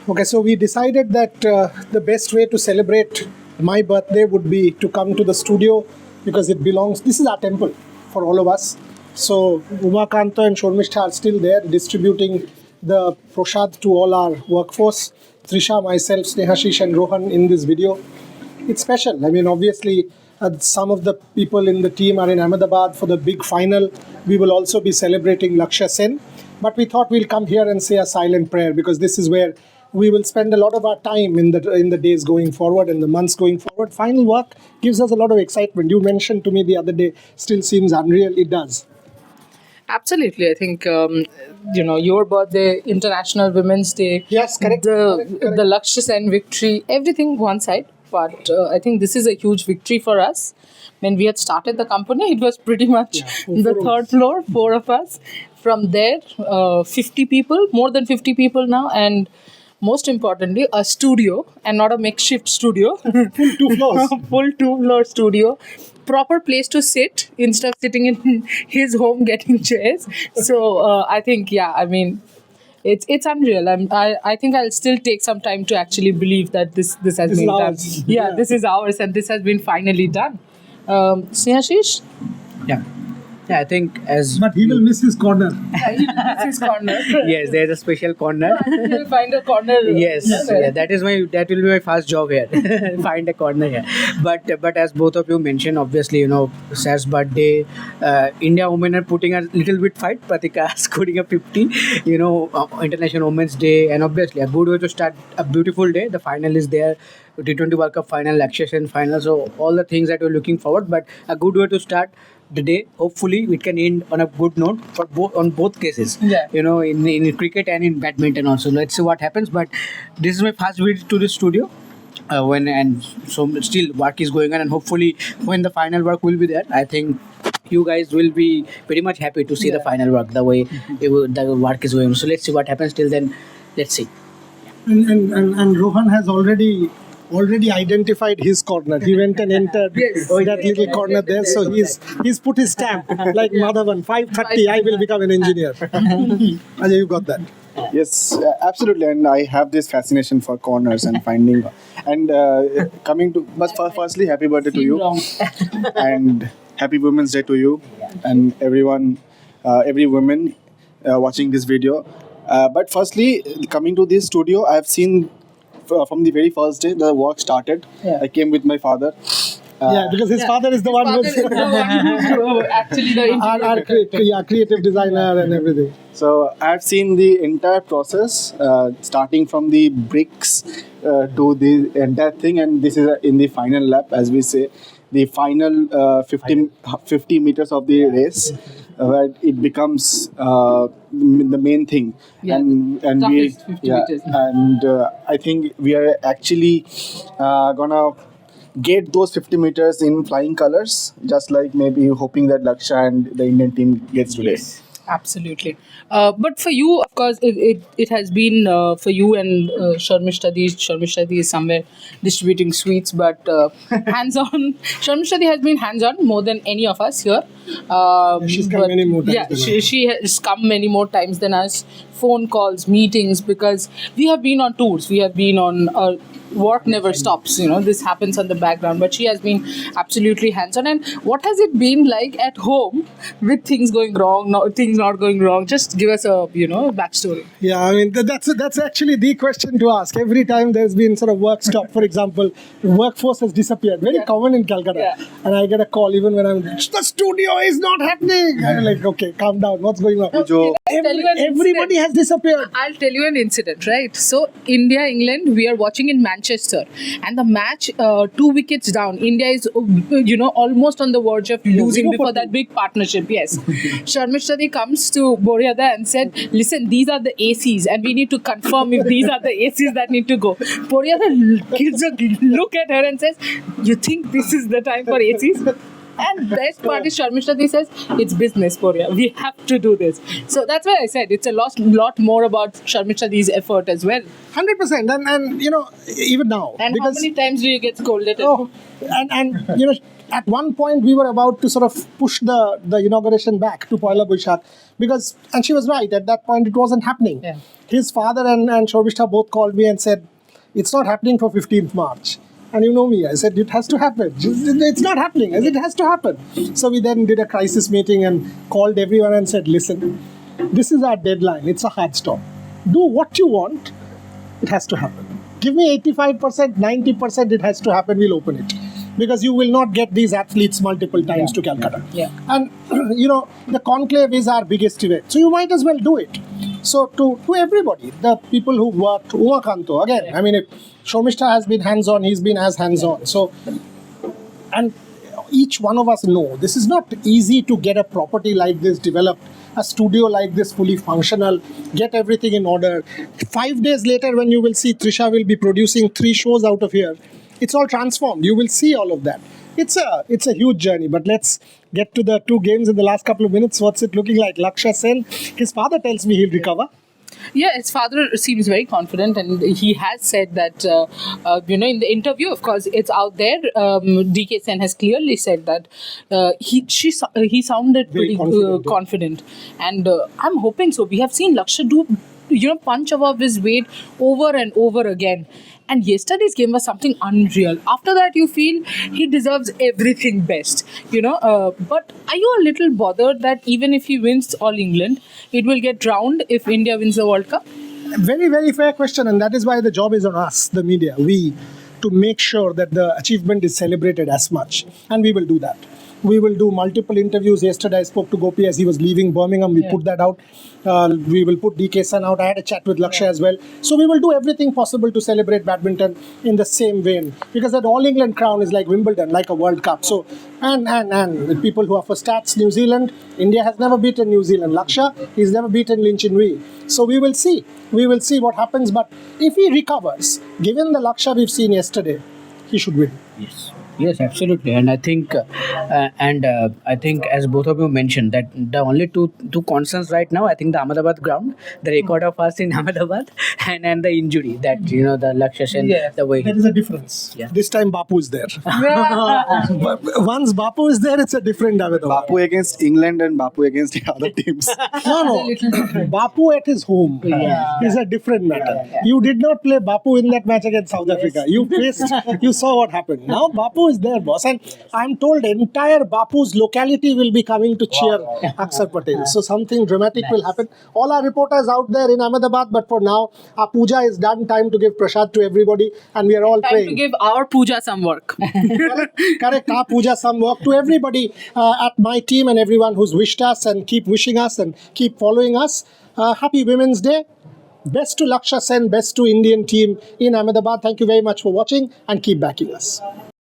Okay, so we decided that the best way to celebrate my birthday would be to come to the studio because it belongs. This is our temple for all of us. So Umakanta and Shormishta are still there distributing the prasad to all our workforce. Trisha, myself, Snehashish and Rohan in this video. It's special. I mean, obviously, some of the people in the team are in Ahmedabad for the big final. We will also be celebrating Lakshya Sen. But we thought we'll come here and say a silent prayer because this is where we will spend a lot of our time in the days going forward and the months going forward. Final work gives us a lot of excitement. You mentioned to me the other day, still seems unreal. It does. Absolutely. I think, your birthday, International Women's Day. Yes, correct. The Lakshya Sen victory, everything one side. But I think this is a huge victory for us. When we had started the company, it was pretty much the third floor, 4 of us. From there, 50 people, more than 50 people now. And most importantly, a studio and not a makeshift studio. Full 2 floors. Full 2-floor studio. Proper place to sit instead of sitting in his home getting chairs. So I think, it's unreal. I think I'll still take some time to actually believe that this has been done. Yeah, this is ours and this has been finally done. Snehashish? Yeah, I think But he will miss his corner. He'll miss his corner. yes, there's a special corner. He'll find a corner. Yes, that will be my first job here. Find a corner here. But as both of you mentioned, obviously, Sar's birthday, India women are putting a little bit fight. Pratika scoring a 50. International Women's Day, and obviously a good way to start a beautiful day. The final is there. T20 World Cup final, Lakshya Sen final. So all the things that we're looking forward, but a good way to start the day. Hopefully we can end on a good note for both cases. Yeah. In cricket and in badminton also. Let's see what happens. But this is my first visit to the studio. So still work is going on, and hopefully when the final work will be there, I think you guys will be very much happy to see the final work, the way the work is going. So let's see what happens. Till then, let's see. And Rohan has already identified his corner. He went and entered that little corner there. So he's put his stamp like Madhavan, 5:30, I will become an engineer. Ajay, you got that. Yes, absolutely. And I have this fascination for corners and finding. And coming to, but firstly, happy birthday to you. And happy Women's Day to you and everyone, every woman watching this video. But firstly, coming to this studio, I've seen from the very first day the work started. I came with my father. Because his father is the one who's actually our creative designer and everything. So I've seen the entire process, starting from the bricks to the entire thing, and this is in the final lap, as we say, the final 50 meters of the race, where it becomes the main thing. And we and I think we are actually gonna get those 50 meters in flying colors, just like maybe hoping that Lakshya and the Indian team gets today. Absolutely. But for you, of course, it has been for you and Sharmishta Di is somewhere distributing sweets, but hands-on. Sharmishta Di has been hands-on more than any of us here. She's come many more times. Yeah, she has come many more times than us. Phone calls, meetings, because we have been on tours. We have been on work never stops. This happens on the background, but she has been absolutely hands-on. And what has it been like at home with things going wrong, things not going wrong? Just give us a backstory. Yeah, I mean that's actually the question to ask. Every time there's been sort of work stop, for example, workforce has disappeared. Very common in Calcutta, and I get a call even when the studio is not happening. I'm like, okay, calm down. What's going on? Everybody has disappeared. I'll tell you an incident, right? So India, England, we are watching in Manchester, and the match 2 wickets down. India is almost on the verge of losing before that big partnership. Yes, Sharmishta Di comes to Boryada and said, "Listen, these are the ACs, and we need to confirm if these are the ACs that need to go." Boryada gives a look at her and says, "You think this is the time for ACs?" And best part is Sharmishta Di says, "It's business, Porya. We have to do this." So that's why I said it's a lot more about Sharmishta Di's effort as well. 100%, and even now. And how many times do you get scolded? And at one point we were about to sort of push the inauguration back to Poila Boishakh and she was right. At that point it wasn't happening. Yeah. his father and Shormishta both called me and said, it's not happening for 15th March. And you know me, I said, it has to happen. It's not happening, it has to happen. So we then did a crisis meeting and called everyone and said, listen, this is our deadline, it's a hard stop. Do what you want, it has to happen. Give me 85%, 90%, it has to happen, we'll open it. Because you will not get these athletes multiple times to Calcutta. Yeah. And, the conclave is our biggest event. So you might as well do it. So to everybody, the people who worked, Umakanto, again, I mean, if Shomishta has been hands-on, he's been as hands-on. So, and each one of us know, this is not easy to get a property like this developed, a studio like this fully functional, get everything in order. 5 days later, when you will see Trisha will be producing 3 shows out of here, it's all transformed. You will see all of that. It's a huge journey, but let's get to the 2 games in the last couple of minutes. What's it looking like? Lakshya Sen, his father tells me he'll recover. Yeah, his father seems very confident, and he has said that, in the interview, of course, it's out there. DK Sen has clearly said that he sounded Very pretty confident. And I'm hoping so. We have seen Lakshya do, punch above his weight over and over again. And yesterday's game was something unreal. After that, you feel he deserves everything best, But are you a little bothered that even if he wins All England, it will get drowned if India wins the World Cup? Very, very fair question. And that is why the job is on us, the media, to make sure that the achievement is celebrated as much. And we will do that. We will do multiple interviews. Yesterday, I spoke to Gopi as he was leaving Birmingham. We put that out. We will put DK Sen out. I had a chat with Lakshya as well. So we will do everything possible to celebrate badminton in the same vein. Because that All England crown is like Wimbledon, like a World Cup. So, and with people who are for stats, New Zealand, India has never beaten New Zealand. Lakshya, he's never beaten Lin Chinwei. So we will see. We will see what happens. But if he recovers, given the Lakshya we've seen yesterday, he should win. Yes, absolutely, and I think, I think as both of you mentioned that the only two concerns right now, I think the Ahmedabad ground, the record of us in Ahmedabad, and the injury that the Lakshya Sen, the way There is a difference. Yeah. This time Bapu is there. Once Bapu is there, it's a different Ahmedabad. Bapu against England and Bapu against the other teams. No. Bapu at his home is a different matter. You did not play Bapu in that match against South Africa. You saw what happened. Now Bapu is there, boss. And I'm told entire Bapu's locality will be coming to cheer Akshar Patel. So something dramatic will happen. All our reporters out there in Ahmedabad, but for now, our puja is done. Time to give prasad to everybody. And we are all Time praying. to give our puja some work. Correct. Our puja some work to everybody at my team and everyone who's wished us and keep wishing us and keep following us. Happy Women's Day. Best to Lakshya Sen, best to Indian team in Ahmedabad. Thank you very much for watching and keep backing us.